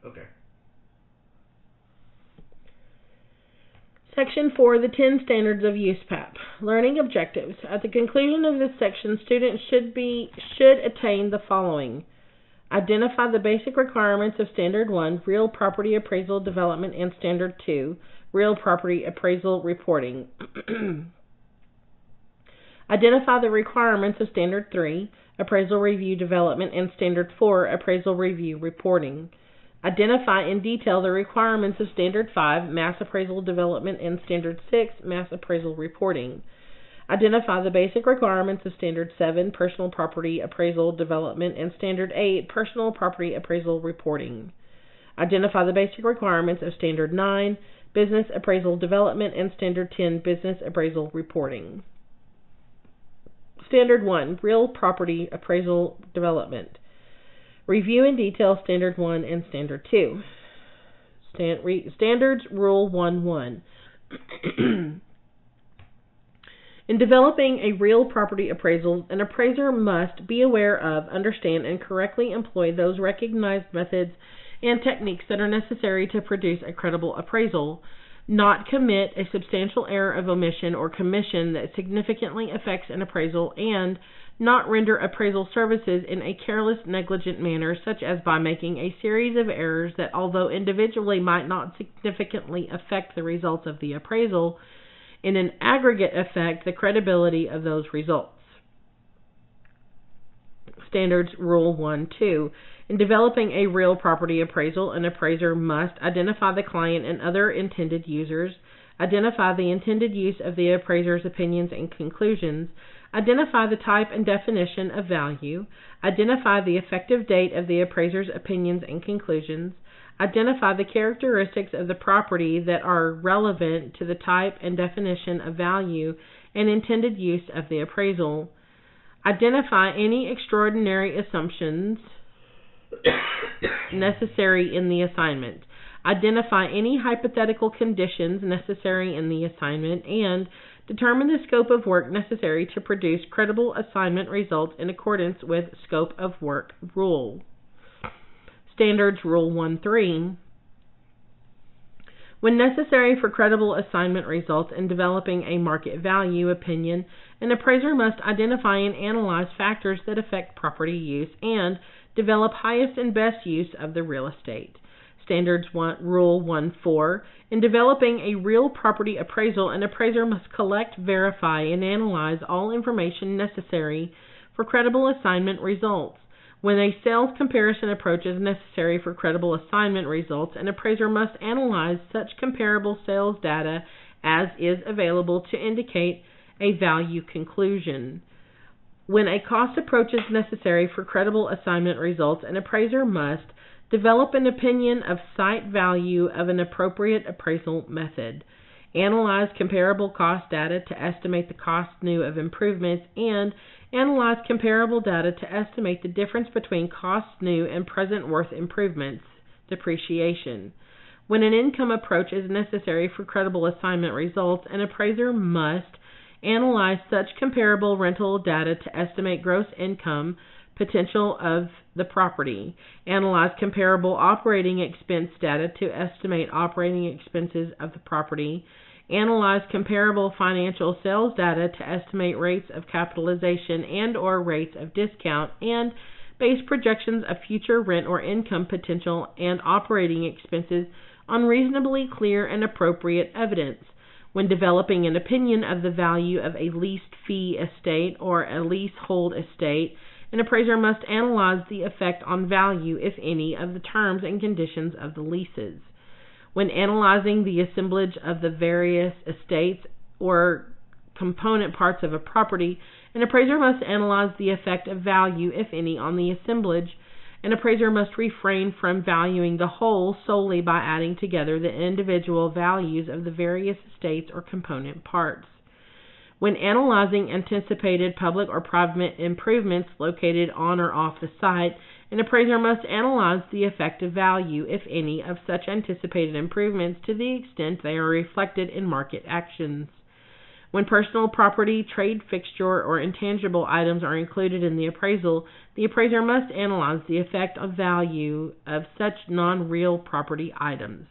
Okay. Section 4, the 10 Standards of USPAP. Learning Objectives. At the conclusion of this section, students should attain the following. Identify the basic requirements of Standard 1, Real Property Appraisal Development, and Standard 2, Real Property Appraisal Reporting. Identify the requirements of Standard 3, Appraisal Review Development, and Standard 4, Appraisal Review Reporting. Identify in detail the requirements of Standard 5, Mass Appraisal Development, and Standard 6, Mass Appraisal Reporting. Identify the basic requirements of Standard 7, Personal Property Appraisal Development, and Standard 8, Personal Property Appraisal Reporting. Identify the basic requirements of Standard 9, Business Appraisal Development, and Standard 10, Business Appraisal Reporting. Standard 1, Real Property Appraisal Development. Review in detail Standard 1 and Standard 2. Standards Rule 1.1. In developing a real property appraisal, an appraiser must be aware of, understand, and correctly employ those recognized methods and techniques that are necessary to produce a credible appraisal, not commit a substantial error of omission or commission that significantly affects an appraisal, and not render appraisal services in a careless, negligent manner, such as by making a series of errors that, although individually might not significantly affect the results of the appraisal, in an aggregate affect the credibility of those results. Standards Rule 1.2. In developing a real property appraisal, an appraiser must identify the client and other intended users, identify the intended use of the appraiser's opinions and conclusions, identify the type and definition of value, identify the effective date of the appraiser's opinions and conclusions, identify the characteristics of the property that are relevant to the type and definition of value and intended use of the appraisal, identify any extraordinary assumptions necessary in the assignment, identify any hypothetical conditions necessary in the assignment, and determine the scope of work necessary to produce credible assignment results in accordance with Scope of Work Rule. Standards Rule 1.3. When necessary for credible assignment results in developing a market value opinion, an appraiser must identify and analyze factors that affect property use and develop highest and best use of the real estate. Standards Rule 1.4. In developing a real property appraisal, an appraiser must collect, verify, and analyze all information necessary for credible assignment results. When a sales comparison approach is necessary for credible assignment results, an appraiser must analyze such comparable sales data as is available to indicate a value conclusion. When a cost approach is necessary for credible assignment results, an appraiser must develop an opinion of site value of an appropriate appraisal method, analyze comparable cost data to estimate the cost new of improvements, and analyze comparable data to estimate the difference between cost new and present worth improvements, depreciation. When an income approach is necessary for credible assignment results, an appraiser must analyze such comparable rental data to estimate gross income potential of the property, analyze comparable operating expense data to estimate operating expenses of the property, analyze comparable financial sales data to estimate rates of capitalization and or rates of discount, and base projections of future rent or income potential and operating expenses on reasonably clear and appropriate evidence. When developing an opinion of the value of a leased fee estate or a leasehold estate, an appraiser must analyze the effect on value, if any, of the terms and conditions of the leases. When analyzing the assemblage of the various estates or component parts of a property, an appraiser must analyze the effect of value, if any, on the assemblage. An appraiser must refrain from valuing the whole solely by adding together the individual values of the various estates or component parts. When analyzing anticipated public or private improvements located on or off the site, an appraiser must analyze the effective value, if any, of such anticipated improvements to the extent they are reflected in market actions. When personal property, trade fixture, or intangible items are included in the appraisal, the appraiser must analyze the effect of value of such non-real property items.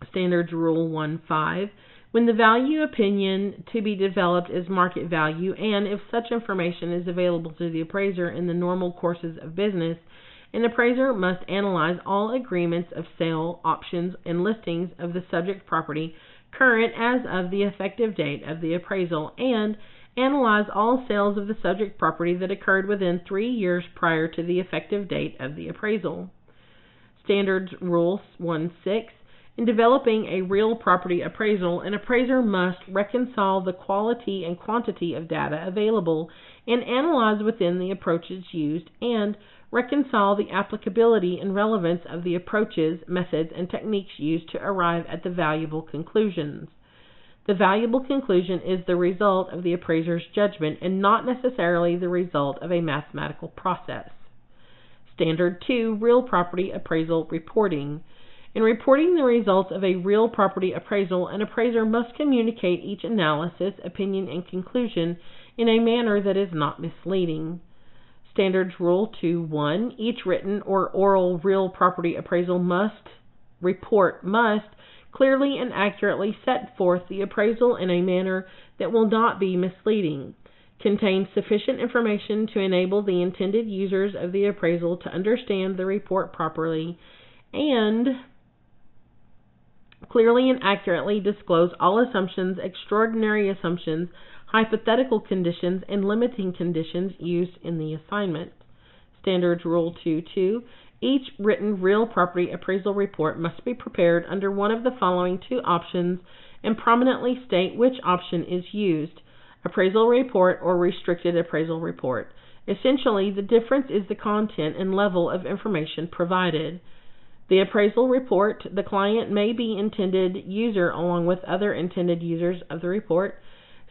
Standards Rule 1.5. When the value opinion to be developed is market value, and if such information is available to the appraiser in the normal courses of business, an appraiser must analyze all agreements of sale, options, and listings of the subject property current as of the effective date of the appraisal, and analyze all sales of the subject property that occurred within 3 years prior to the effective date of the appraisal. Standards Rule 1.6. In developing a real property appraisal, an appraiser must reconcile the quality and quantity of data available and analyze within the approaches used, and reconcile the applicability and relevance of the approaches, methods, and techniques used to arrive at the valuable conclusions. The valuable conclusion is the result of the appraiser's judgment and not necessarily the result of a mathematical process. Standard 2. Real property appraisal reporting. In reporting the results of a real property appraisal, an appraiser must communicate each analysis, opinion, and conclusion in a manner that is not misleading. Standards Rule 2.1. Each written or oral real property appraisal report must clearly and accurately set forth the appraisal in a manner that will not be misleading, contain sufficient information to enable the intended users of the appraisal to understand the report properly, and clearly and accurately disclose all assumptions, extraordinary assumptions, hypothetical conditions, and limiting conditions used in the assignment. Standards Rule 2.2. Each written real property appraisal report must be prepared under one of the following 2 options and prominently state which option is used: appraisal report or restricted appraisal report. Essentially, the difference is the content and level of information provided. The appraisal report, the client may be intended user along with other intended users of the report.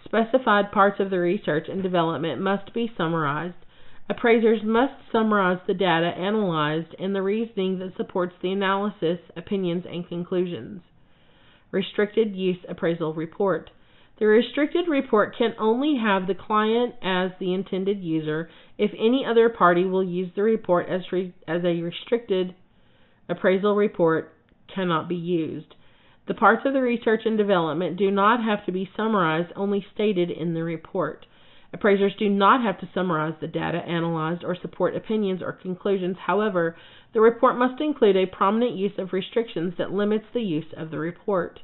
Specified parts of the research and development must be summarized. Appraisers must summarize the data analyzed and the reasoning that supports the analysis, opinions, and conclusions. Restricted use appraisal report. The restricted report can only have the client as the intended user if any other party will use the report as a restricted appraisal report cannot be used. The parts of the research and development do not have to be summarized, only stated in the report. Appraisers do not have to summarize the data analyzed or support opinions or conclusions. However, the report must include a prominent use of restrictions that limits the use of the report.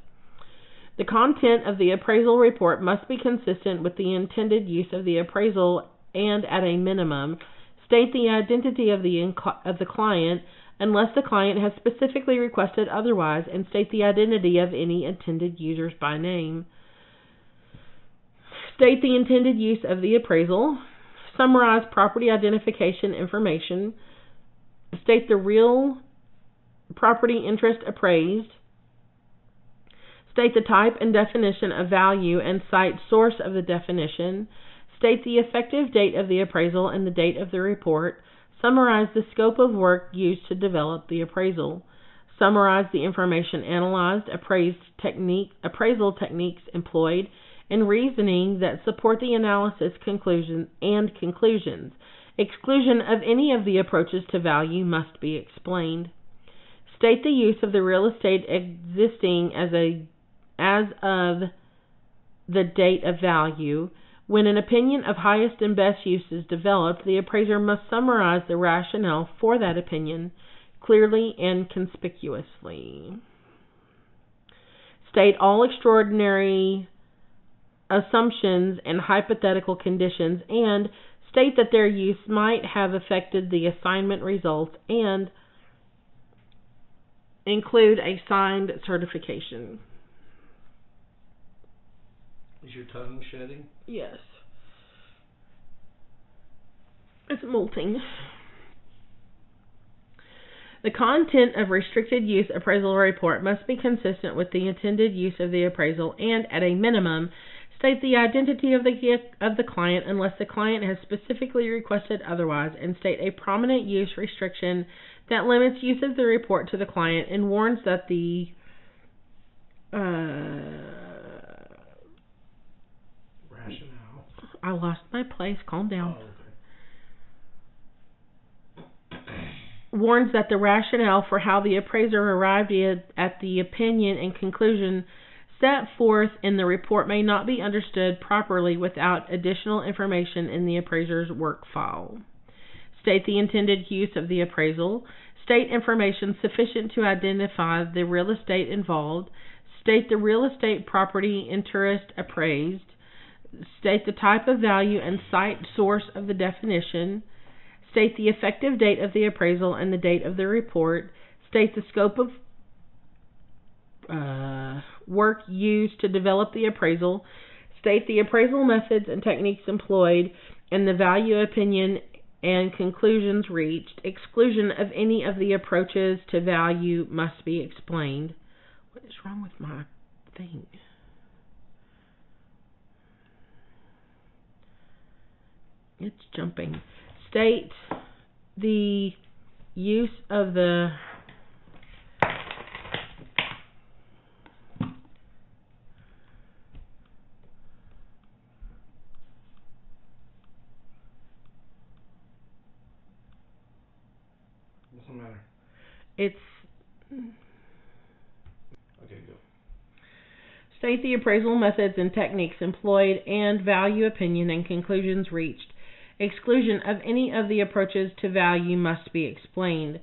The content of the appraisal report must be consistent with the intended use of the appraisal and, at a minimum, state the identity of the client unless the client has specifically requested otherwise, and state the identity of any intended users by name. State the intended use of the appraisal. Summarize property identification information. State the real property interest appraised. State the type and definition of value and cite source of the definition. State the effective date of the appraisal and the date of the report. Summarize the scope of work used to develop the appraisal. Summarize the information analyzed, appraisal techniques employed, and reasoning that support the analysis conclusions. Exclusion of any of the approaches to value must be explained. State the use of the real estate existing as of the date of value. When an opinion of highest and best use is developed, the appraiser must summarize the rationale for that opinion clearly and conspicuously. State all extraordinary assumptions and hypothetical conditions, and state that their use might have affected the assignment results, and include a signed certification. Is your tongue shedding? Yes. It's molting. The content of restricted use appraisal report must be consistent with the intended use of the appraisal and, at a minimum, state the identity of the client unless the client has specifically requested otherwise, and state a prominent use restriction that limits use of the report to the client and warns that the I lost my place. Calm down. Oh, okay. Warns that the rationale for how the appraiser arrived at the opinion and conclusion set forth in the report may not be understood properly without additional information in the appraiser's work file. State the intended use of the appraisal. State information sufficient to identify the real estate involved. State the real estate property interest appraised. State the type of value and cite source of the definition. State the effective date of the appraisal and the date of the report. State the scope of work used to develop the appraisal. State the appraisal methods and techniques employed and the value opinion and conclusions reached. Exclusion of any of the approaches to value must be explained. What is wrong with my thing? It's jumping. State the use of the What's the matter? it's Okay, go. State the appraisal methods and techniques employed and value opinion and conclusions reached. Exclusion of any of the approaches to value must be explained.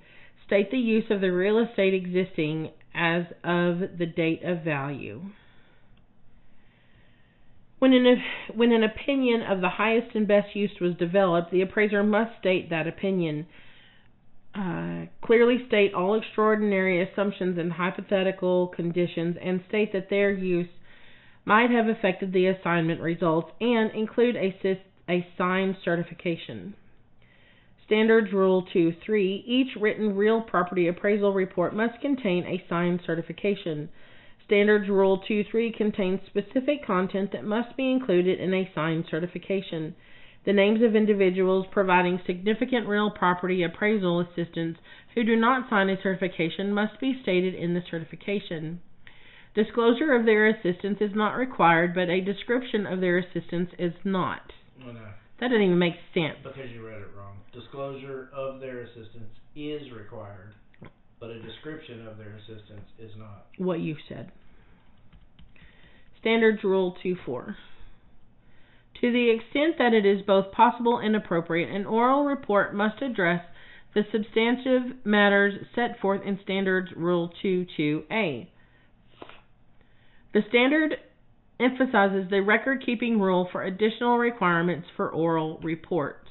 State the use of the real estate existing as of the date of value. When an opinion of the highest and best use was developed, the appraiser must state that opinion. Clearly state all extraordinary assumptions and hypothetical conditions and state that their use might have affected the assignment results and include a signed certification. Standards Rule 2.3. Each written real property appraisal report must contain a signed certification. Standards Rule 2.3 contains specific content that must be included in a signed certification. The names of individuals providing significant real property appraisal assistance who do not sign a certification must be stated in the certification. Disclosure of their assistance is not required, but a description of their assistance is not. Oh, no. That doesn't even make sense. Because you read it wrong. Disclosure of their assistance is required, but a description of their assistance is not. What you said. Standards Rule 2.4. To the extent that it is both possible and appropriate, an oral report must address the substantive matters set forth in Standards Rule 2.2a. The standard emphasizes the record-keeping rule for additional requirements for oral reports.